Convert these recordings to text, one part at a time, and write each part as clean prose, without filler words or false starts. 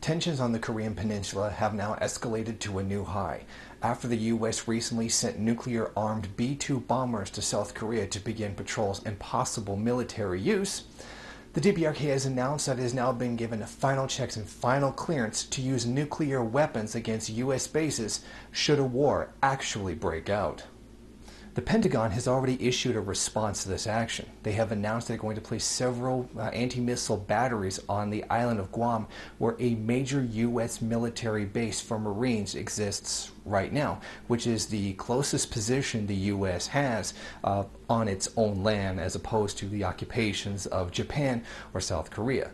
Tensions on the Korean Peninsula have now escalated to a new high after the U.S. recently sent nuclear-armed B-2 bombers to South Korea to begin patrols and possible military use. The DPRK has announced that it has now been given final checks and final clearance to use nuclear weapons against U.S. bases should a war actually break out. The Pentagon has already issued a response to this action. They have announced they're going to place several anti-missile batteries on the island of Guam, where a major U.S. military base for Marines exists right now, which is the closest position the U.S. has on its own land as opposed to the occupations of Japan or South Korea.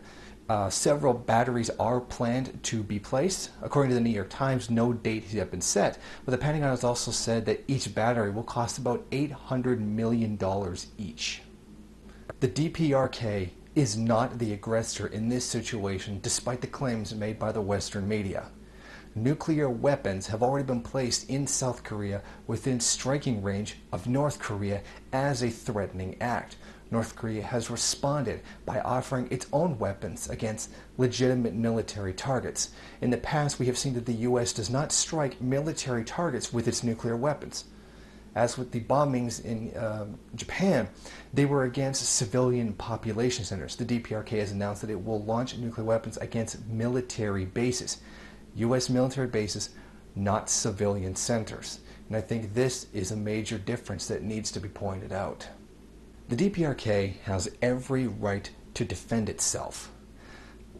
Several batteries are planned to be placed. According to the New York Times, no date has yet been set, but the Pentagon has also said that each battery will cost about $800 million each. The DPRK is not the aggressor in this situation, despite the claims made by the Western media. Nuclear weapons have already been placed in South Korea within striking range of North Korea as a threatening act. North Korea has responded by offering its own weapons against legitimate military targets. In the past, we have seen that the U.S. does not strike military targets with its nuclear weapons. As with the bombings in Japan, they were against civilian population centers. The DPRK has announced that it will launch nuclear weapons against military bases. U.S. military bases, not civilian centers. And I think this is a major difference that needs to be pointed out. The DPRK has every right to defend itself.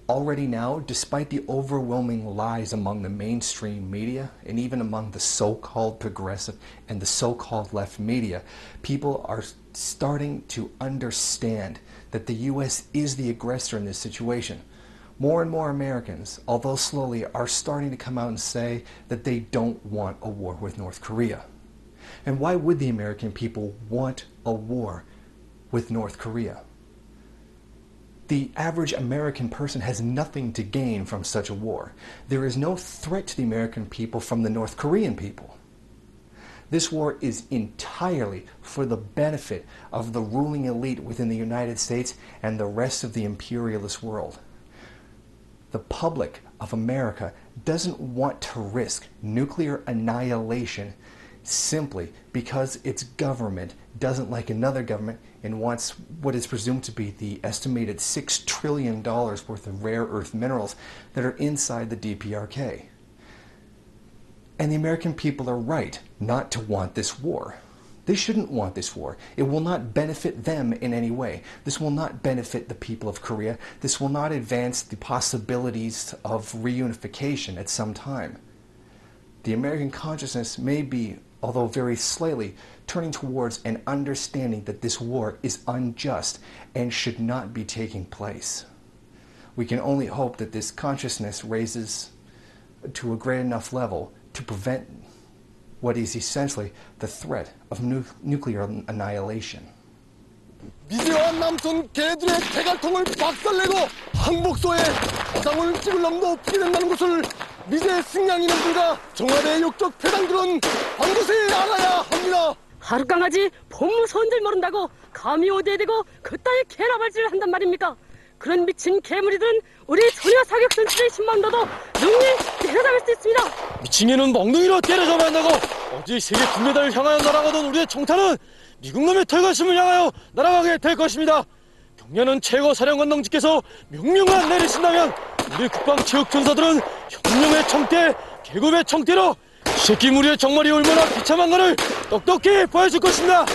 Already now, despite the overwhelming lies among the mainstream media and even among the so-called progressive and the so-called left media, people are starting to understand that the U.S. is the aggressor in this situation. More and more Americans, although slowly, are starting to come out and say that they don't want a war with North Korea. And why would the American people want a war with North Korea? The average American person has nothing to gain from such a war. There is no threat to the American people from the North Korean people. This war is entirely for the benefit of the ruling elite within the United States and the rest of the imperialist world. The public of America doesn't want to risk nuclear annihilation simply because its government doesn't like another government and wants what is presumed to be the estimated $6 trillion worth of rare earth minerals that are inside the DPRK. And the American people are right not to want this war. They shouldn't want this war. It will not benefit them in any way. This will not benefit the people of Korea. This will not advance the possibilities of reunification at some time. The American consciousness may be, although very slightly, turning towards an understanding that this war is unjust and should not be taking place. We can only hope that this consciousness raises to a great enough level to prevent what is essentially the threat of nuclear annihilation. 미제와 남손 개들의 대갈통을 박살내고 항복소에 화상을 찍을 놈도 없게 된다는 것을 미제 승양 이놈들과 정화대 욕적 패당들은 반드시 알아야 합니다. 하룻강아지 본무서원들 모른다고 감히 오대대고 그따위 개라발질을 한단 말입니까? 그런 미친 개무리들은 우리 소녀 사격 선수의 10만 도도 용리 때려잡을 수 있습니다. 미친 개는 멍둥이로 때려잡아야 한다고. 어제 세계 금메달을 향하여 날아가던 우리의 총탄은 미국놈의 털가슴을 향하여 날아가게 될 것입니다. 경례는 최고 사령관 동지께서 명령만 내리신다면 우리 국방체육전사들은 혁명의 청대, 계급의 청대로 새끼 무리의 정말이 얼마나 비참한 것을 똑똑히 보여줄 것입니다.